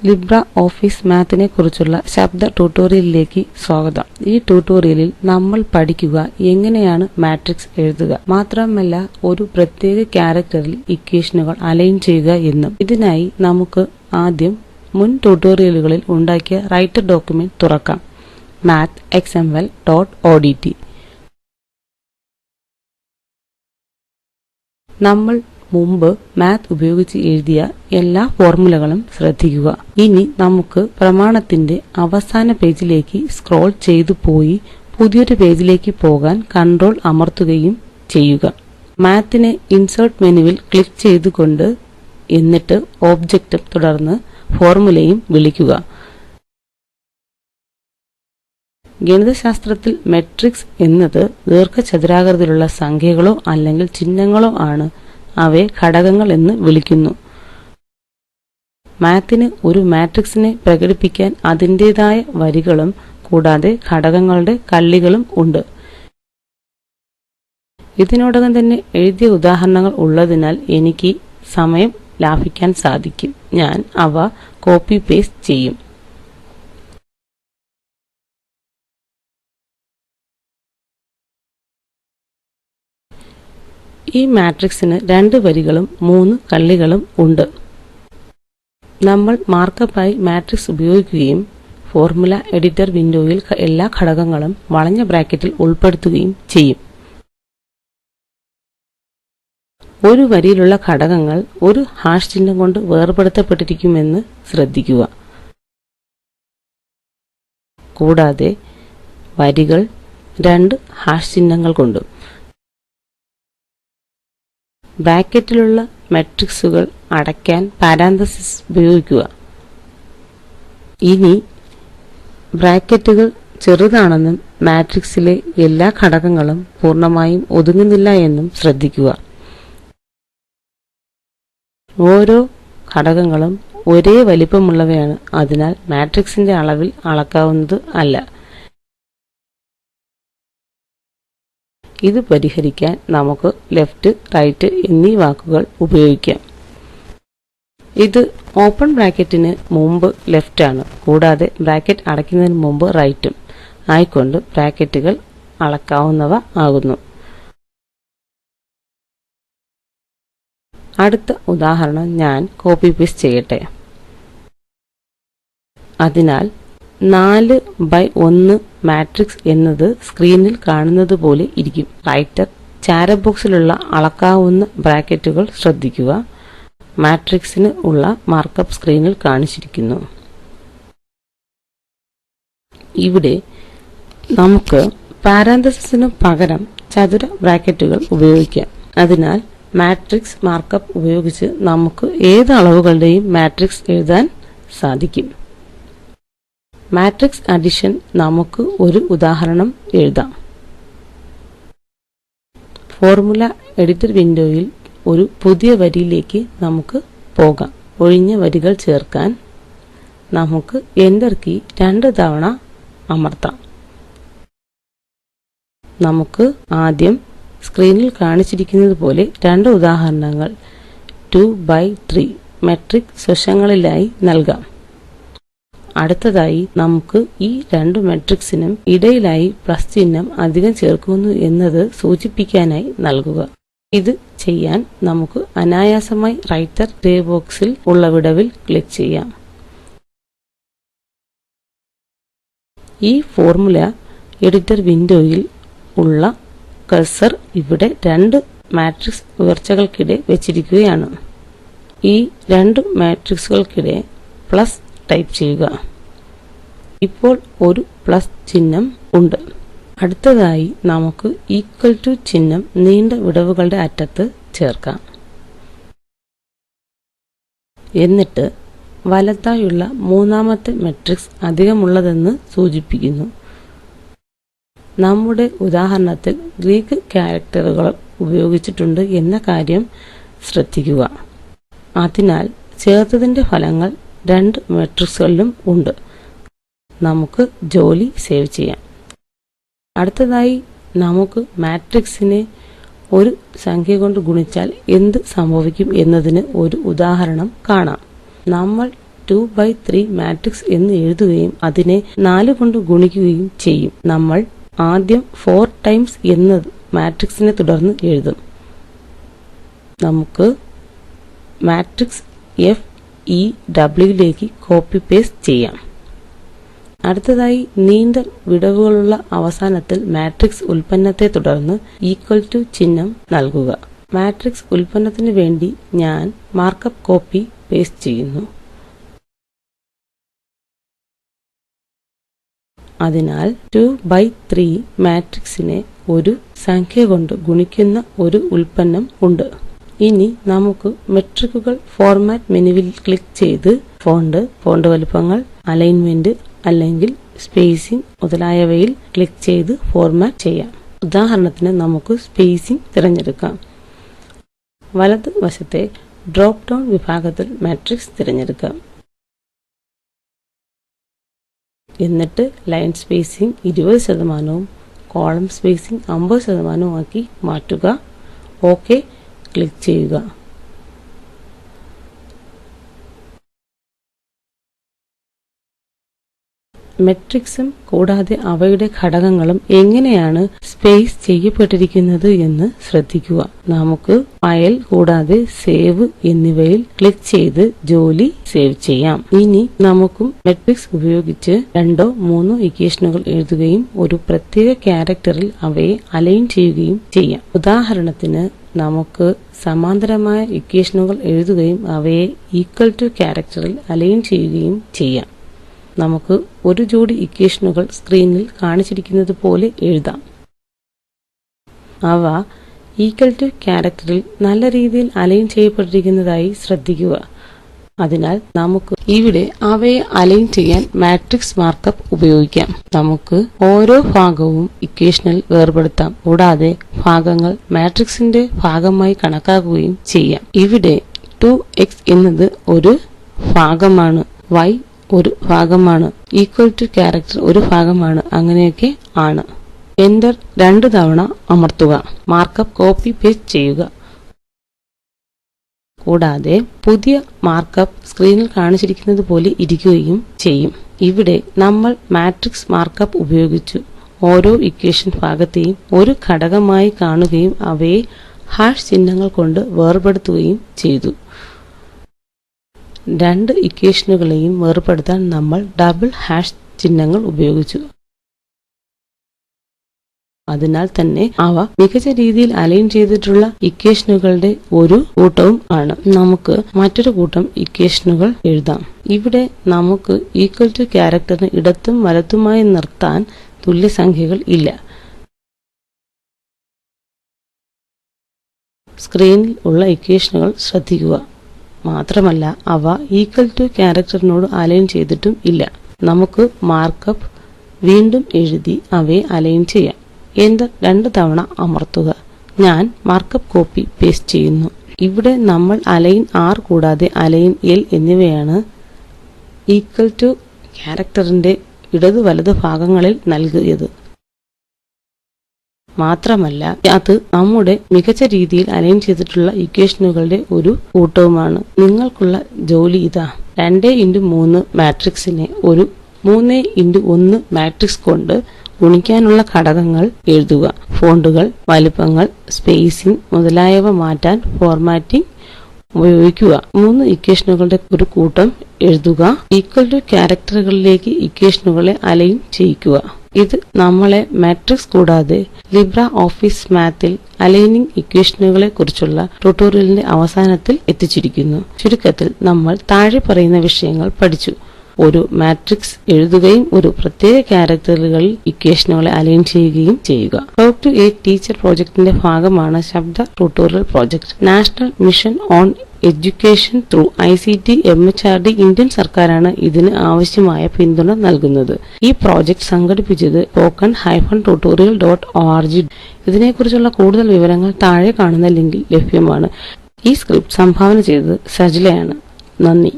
LibreOffice മാത്തിനെ കുറിച്ചുള്ള ശബ്ദ ട്യൂട്ടോറിയലിലേക്ക് സ്വാഗതം. ഈ ട്യൂട്ടോറിയലിൽ നമ്മൾ പഠിക്കുക എങ്ങനെയാണ് മാട്രിക്സ് എഴുതുക, മാത്രമല്ല ഒരു പ്രത്യേക ക്യാരക്ടറിൽ ഇക്വേഷനുകൾ അലൈൻ ചെയ്യുക എന്നും. ഇതിനായി നമുക്ക് ആദ്യം മുൻ ട്യൂട്ടോറിയലുകളിൽ ഉണ്ടാക്കിയ റൈറ്റർ ഡോക്യുമെന്റ് തുറക്കാം. mathxml.odt. നമ്മൾ മുമ്പ് മാത്ത് ഉപയോഗിച്ച് എഴുതിയ എല്ലാ ഫോർമുലകളും ശ്രദ്ധിക്കുക. ഇനി നമുക്ക് പ്രമാണത്തിന്റെ അവസാന പേജിലേക്ക് സ്ക്രോൾ ചെയ്തു പോയി പുതിയൊരു പേജിലേക്ക് പോകാൻ കൺട്രോൾ അമർത്തുകയും ചെയ്യുക. മാത്തിനെ ഇൻസേർട്ട് മെനുവിൽ ക്ലിക്ക് ചെയ്തുകൊണ്ട് എന്നിട്ട് ഒബ്ജക്റ്റും തുടർന്ന് ഫോർമുലയും വിളിക്കുക. ഗണിതശാസ്ത്രത്തിൽ മെട്രിക്സ് എന്നത് ദീർഘചതുരാകൃതിയിലുള്ള സംഖ്യകളോ അല്ലെങ്കിൽ ചിഹ്നങ്ങളോ ആണ്. അവയെ ഘടകങ്ങൾ എന്ന് വിളിക്കുന്നു. മാത്തിന് ഒരു മാട്രിക്സിനെ പ്രകടിപ്പിക്കാൻ അതിൻ്റെതായ വരികളും കൂടാതെ ഘടകങ്ങളുടെ കള്ളികളും ഉണ്ട്. ഇതിനോടകം തന്നെ എഴുതിയ ഉദാഹരണങ്ങൾ ഉള്ളതിനാൽ എനിക്ക് സമയം ലാഭിക്കാൻ സാധിക്കും. ഞാൻ അവ കോപ്പി പേസ്റ്റ് ചെയ്യും. ഈ മാട്രിക്സിന് 2 വരികളും 3 കള്ളികളും ഉണ്ട്. നമ്മൾ മാർക്കപ്പായി മാട്രിക്സ് ഉപയോഗിക്കുകയും ഫോർമുല എഡിറ്റർ വിൻഡോയിൽ എല്ലാ ഘടകങ്ങളും വളഞ്ഞ ബ്രാക്കറ്റിൽ ഉൾപ്പെടുത്തുകയും ചെയ്യും. ഒരു വരിയിലുള്ള ഘടകങ്ങൾ ഒരു ഹാഷ് ചിഹ്നം കൊണ്ട് വേർപെടുത്തപ്പെട്ടിരിക്കുമെന്ന് ശ്രദ്ധിക്കുക. കൂടാതെ വരികൾ 2 ഹാഷ് ചിഹ്നങ്ങൾ കൊണ്ടും. ബ്രാക്കറ്റിലുള്ള മെട്രിക്സുകൾ അടയ്ക്കാൻ പാരാന്തസിസ് ഉപയോഗിക്കുക. ഇനി ബ്രാക്കറ്റുകൾ ചെറുതാണെന്നും മാട്രിക്സിലെ എല്ലാ ഘടകങ്ങളും പൂർണ്ണമായും ഒതുങ്ങുന്നില്ല എന്നും ശ്രദ്ധിക്കുക. ഓരോ ഘടകങ്ങളും ഒരേ വലിപ്പമുള്ളവയാണ്, അതിനാൽ മാട്രിക്സിന്റെ അളവിൽ അളക്കാവുന്നത് അല്ല. ഇത് പരിഹരിക്കാൻ നമുക്ക് ലെഫ്റ്റ്, റൈറ്റ് എന്നീ വാക്കുകൾ ഉപയോഗിക്കാം. ഇത് ഓപ്പൺ ബ്രാക്കറ്റിന് മുമ്പ് ലെഫ്റ്റ് ആണ്, കൂടാതെ ബ്രാക്കറ്റ് അടയ്ക്കുന്നതിന് മുമ്പ് റൈറ്റും ആയിക്കൊണ്ട് ബ്രാക്കറ്റുകൾ അളക്കാവുന്നവ ആകുന്നു. അടുത്ത ഉദാഹരണം ഞാൻ കോപ്പി പേസ്റ്റ് ചെയ്യട്ടെ. അതിനാൽ 4:1 മാട്രിക്സ് എന്നത് സ്ക്രീനിൽ കാണുന്നത് പോലെ ഇരിക്കും. റൈറ്റർ ചാര ബോക്സിലുള്ള അളക്കാവുന്ന ബ്രാക്കറ്റുകൾ ശ്രദ്ധിക്കുക. മാട്രിക്സിന് ഉള്ള മാർക്കപ്പ് സ്ക്രീനിൽ കാണിച്ചിരിക്കുന്നു. ഇവിടെ നമുക്ക് പാരാന്തസിസിനു പകരം ചതുര ബ്രാക്കറ്റുകൾ ഉപയോഗിക്കാം. അതിനാൽ മാട്രിക്സ് മാർക്കപ്പ് ഉപയോഗിച്ച് നമുക്ക് ഏത് അളവുകളുടെയും മാട്രിക്സ് എഴുതാൻ സാധിക്കും. മാട്രിക്സ് അഡിഷൻ നമുക്ക് ഒരു ഉദാഹരണം എഴുതാം. ഫോർമുല എഡിറ്റർ വിൻഡോയിൽ ഒരു പുതിയ വരിയിലേക്ക് നമുക്ക് പോകാം. ഒഴിഞ്ഞ വരികൾ ചേർക്കാൻ നമുക്ക് എൻ്റർ കീ 2 തവണ അമർത്താം. നമുക്ക് ആദ്യം സ്ക്രീനിൽ കാണിച്ചിരിക്കുന്നത് പോലെ 2 ഉദാഹരണങ്ങൾ 2/3 മെട്രിക് വശങ്ങളിലായി നൽകാം. അടുത്തതായി നമുക്ക് ഈ 2 മെട്രിക്സിനും ഇടയിലായി പ്ലസ് ചിഹ്നം അധികം ചേർക്കുന്നു എന്നത് സൂചിപ്പിക്കാനായി നൽകുക. ഇത് ചെയ്യാൻ നമുക്ക് അനായാസമായി റൈറ്റർ ഗ്രേ ബോക്സിൽ ഉള്ള വിടവിൽ ക്ലിക്ക് ചെയ്യാം. ഈ ഫോർമുല എഡിറ്റർ വിൻഡോയിൽ ഉള്ള കഴ്സർ ഇവിടെ 2 മാട്രിക്സ് ഉയർച്ചകൾക്കിടെ വെച്ചിരിക്കുകയാണ്. ഈ 2 മാട്രിക്സുകൾക്കിടെ പ്ലസ് ടൈപ്പ് ചെയ്യുക. ഇപ്പോൾ ഒരു പ്ലസ് ചിഹ്നം ഉണ്ട്. അടുത്തതായി നമുക്ക് ഈക്വൽ ടു ചിഹ്നം നീണ്ട വിടവുകളുടെ അറ്റത്ത് ചേർക്കാം. എന്നിട്ട് വലത്തായുള്ള മൂന്നാമത്തെ മെട്രിക്സ് അധികമുള്ളതെന്ന് സൂചിപ്പിക്കുന്നു. നമ്മുടെ ഉദാഹരണത്തിൽ ഗ്രീക്ക് ക്യാരക്ടറുകൾ ഉപയോഗിച്ചിട്ടുണ്ട് എന്ന കാര്യം ശ്രദ്ധിക്കുക. അതിനാൽ ചേർത്തതിന്റെ ഫലങ്ങൾ 2 മെട്രിക്സുകളിലും ഉണ്ട്. നമുക്ക് ജോലി സേവ് ചെയ്യാം. അടുത്തതായി നമുക്ക് മാട്രിക്സിനെ ഒരു സംഖ്യ കൊണ്ട് ഗുണിച്ചാൽ എന്ത് സംഭവിക്കും എന്നതിന് ഒരു ഉദാഹരണം കാണാം. നമ്മൾ 2/3 മാട്രിക്സ് എന്ന് എഴുതുകയും അതിനെ 4 കൊണ്ട് ഗുണിക്കുകയും ചെയ്യും. നമ്മൾ ആദ്യം 4 ടൈംസ് എന്നത് മാട്രിക്സിനെ തുടർന്ന് എഴുതും. നമുക്ക് മാട്രിക്സ് FEWയിലേക്ക് കോപ്പി പേസ്റ്റ് ചെയ്യാം. അടുത്തതായി നീണ്ട വിടവുകളുള്ള അവസാനത്തിൽ മാട്രിക്സ് ഉൽപ്പന്നത്തെ തുടർന്ന് ഈക്വൽ ടു ചിഹ്നം നൽകുക. മാട്രിക്സ് ഉൽപ്പന്നത്തിന് വേണ്ടി ഞാൻ മാർക്കപ്പ് കോപ്പി പേസ്റ്റ് ചെയ്യുന്നു. അതിനാൽ 2/3 മാട്രിക്സിനെ ഒരു സംഖ്യ കൊണ്ട് ഗുണിക്കുന്ന ഒരു ഉൽപ്പന്നം ഉണ്ട്. ഇനി നമുക്ക് മെട്രിക്കുകൾ ഫോർമാറ്റ് മെനുവിൽ ക്ലിക്ക് ചെയ്ത് ഫോണ്ട് വലുപ്പങ്ങൾ, അലൈൻമെന്റ് അല്ലെങ്കിൽ സ്പേസിംഗ് മുതലായവയിൽ ക്ലിക്ക് ചെയ്ത് ഫോർമാറ്റ് ചെയ്യാം. ഉദാഹരണത്തിന് നമുക്ക് സ്പേസിംഗ് തിരഞ്ഞെടുക്കാം. വലത് വശത്തെ ഡ്രോപ്പ് ഡൗൺ വിഭാഗത്തിൽ മാട്രിക്സ് തിരഞ്ഞെടുക്കാം. എന്നിട്ട് ലൈൻ സ്പേസിംഗ് 20%, കോളം സ്പേസിംഗ് 50% ആക്കി മാറ്റുക. ഓക്കെ ക്ലിക്ക് ചെയ്യുക. മെട്രിക്സും കൂടാതെ അവയുടെ ഘടകങ്ങളും എങ്ങനെയാണ് സ്പേസ് ചെയ്യപ്പെട്ടിരിക്കുന്നത് എന്ന് ശ്രദ്ധിക്കുക. നമുക്ക് ഫയൽ കൂടാതെ സേവ് എന്നിവയിൽ ക്ലിക്ക് ചെയ്ത് ജോലി സേവ് ചെയ്യാം. ഇനി നമുക്കും മെട്രിക്സ് ഉപയോഗിച്ച് 2 or 3 ഇക്വേഷനുകൾ എഴുതുകയും ഒരു പ്രത്യേക ക്യാരക്ടറിൽ അവയെ അലൈൻ ചെയ്യുകയും ചെയ്യാം. ഉദാഹരണത്തിന് നമുക്ക് സമാന്തരമായ ഇക്വേഷനുകൾ എഴുതുകയും അവയെ ഈക്വൽ ടു ക്യാരക്ടറിൽ അലൈൻ ചെയ്യുകയും ചെയ്യാം. നമുക്ക് ഒരു ജോഡി ഇക്വേഷനുകൾ സ്ക്രീനിൽ കാണിച്ചിരിക്കുന്നത് പോലെ എഴുതാം. അവ ഈക്വൽ ടു ക്യാരക്ടറിൽ നല്ല രീതിയിൽ അലൈൻ ചെയ്യപ്പെട്ടിരിക്കുന്നതായി ശ്രദ്ധിക്കുക. അതിനാൽ നമുക്ക് ഇവിടെ അവയെ അലൈൻ ചെയ്യാൻ മാട്രിക്സ് മാർക്കപ്പ് ഉപയോഗിക്കാം. നമുക്ക് ഓരോ ഭാഗവും ഇക്വേഷനിൽ വേർപെടുത്താം. കൂടാതെ ഭാഗങ്ങൾ മാട്രിക്സിന്റെ ഭാഗമായി കണക്കാക്കുകയും ചെയ്യാം. ഇവിടെ 2x എന്നത് ഒരു ഭാഗമാണ്, y ഒരു ഭാഗമാണ്, ഈക്വൽ ടു ക്യാരക്ടർ ഒരു ഭാഗമാണ്, അങ്ങനെയൊക്കെ ആണ്. എന്റർ 2 തവണ അമർത്തുക. മാർക്കപ്പ് കോപ്പി പേസ്റ്റ് ചെയ്യുക. കൂടാതെ പുതിയ മാർക്കപ്പ് സ്ക്രീനിൽ കാണിച്ചിരിക്കുന്നത് പോലെ ഇരിക്കുകയും ചെയ്യും. ഇവിടെ നമ്മൾ മാട്രിക്സ് മാർക്കപ്പ് ഉപയോഗിച്ചു ഓരോ ഇക്വേഷൻ ഭാഗത്തെയും ഒരു ഘടകമായി കാണുകയും അവയെ ഹാഷ് ചിഹ്നങ്ങൾ കൊണ്ട് വേർപെടുത്തുകയും ചെയ്തു. 2 ഇക്വേഷനുകളെയും വേർപെടുത്താൻ നമ്മൾ ഡബിൾ ഹാഷ് ചിഹ്നങ്ങൾ ഉപയോഗിച്ചു. അതിനാൽ തന്നെ അവ മികച്ച രീതിയിൽ അലൈൻ ചെയ്തിട്ടുള്ള ഇക്വേഷനുകളുടെ ഒരു കൂട്ടവും ആണ്. നമുക്ക് മറ്റൊരു കൂട്ടം ഇക്വേഷനുകൾ എഴുതാം. ഇവിടെ നമുക്ക് ഈക്വൽ ടു ക്യാരക്ടറിന് ഇടത്തും വലത്തുമായി നിർത്താൻ തുല്യസംഖ്യകൾ ഇല്ല. സ്ക്രീനിൽ ഉള്ള ഇക്വേഷനുകൾ ശ്രദ്ധിക്കുക. മാത്രമല്ല അവ ഈക്വൽ ടു ക്യാരക്ടറിനോട് അലൈൻ ചെയ്തിട്ടും ഇല്ല. നമുക്ക് മാർക്കപ്പ് വീണ്ടും എഴുതി അവയെ അലൈൻ ചെയ്യാം. എന്റർ 2 തവണ അമർത്തുക. ഞാൻ മാർക്കപ്പ് കോപ്പി പേസ്റ്റ് ചെയ്യുന്നു. ഇവിടെ നമ്മൾ അലൈൻ R കൂടാതെ അലൈൻ L എന്നിവയാണ് ഈക്വൽ ടു ക്യാരക്ടറിന്റെ ഇടതു വലത് ഭാഗങ്ങളിൽ നൽകിയത്. മാത്രമല്ല അത് നമ്മുടെ മികച്ച രീതിയിൽ അലൈൻ ചെയ്തിട്ടുള്ള ഇക്വേഷനുകളുടെ ഒരു കൂട്ടവുമാണ്. നിങ്ങൾക്കുള്ള ജോലി ഇതാ. 2x3 മാട്രിക്സിനെ ഒരു 3x1 മാട്രിക്സ് കൊണ്ട് ഗുണിക്കാനുള്ള ഘടകങ്ങൾ എഴുതുക. ഫോണ്ടുകൾ, വലുപ്പങ്ങൾ, സ്പേസിംഗ് മുതലായവ മാറ്റാൻ ഫോർമാറ്റിംഗ് ഉപയോഗിക്കുക. 3 ഇക്വേഷനുകളുടെ ഒരു കൂട്ടം എഴുതുക. ഈക്വൽ ടു ക്യാരക്ടറുകളിലേക്ക് ഇക്വേഷനുകളെ അലൈൻ ചെയ്യിക്കുക. ഇത് നമ്മളെ മാട്രിക്സ് കൂടാതെ ലിബ്രെഓഫീസ് മാത്തിൽ അലൈനിംഗ് ഇക്വേഷനുകളെ കുറിച്ചുള്ള ട്യൂട്ടോറിയലിന്റെ അവസാനത്തിൽ എത്തിച്ചിരിക്കുന്നു. ചുരുക്കത്തിൽ നമ്മൾ താഴെ പറയുന്ന വിഷയങ്ങൾ പഠിച്ചു. ഒരു മാട്രിക്സ് എഴുതുകയും ഒരു പ്രത്യേക ക്യാരക്ടറുകളിൽ ഇക്വേഷനുകളെ അലൈൻ ചെയ്യുകയും ചെയ്യുക. ടോക്ക് ടു എ ടീച്ചർ പ്രോജക്ടിന്റെ ഭാഗമാണ് ശബ്ദ tutorial project. National mission on education through ICT MHRD Indian സർക്കാരാണ് ഇതിന് ആവശ്യമായ പിന്തുണ നൽകുന്നത്. ഈ പ്രോജക്ട് സംഘടിപ്പിച്ചത് spoken-tutorial.org. ഇതിനെക്കുറിച്ചുള്ള കൂടുതൽ വിവരങ്ങൾ താഴെ കാണുന്ന ലിങ്കിൽ ലഭ്യമാണ്. ഈ സ്ക്രിപ്റ്റ് സംഭാവന ചെയ്തത് സജിലയാണ്. നന്ദി.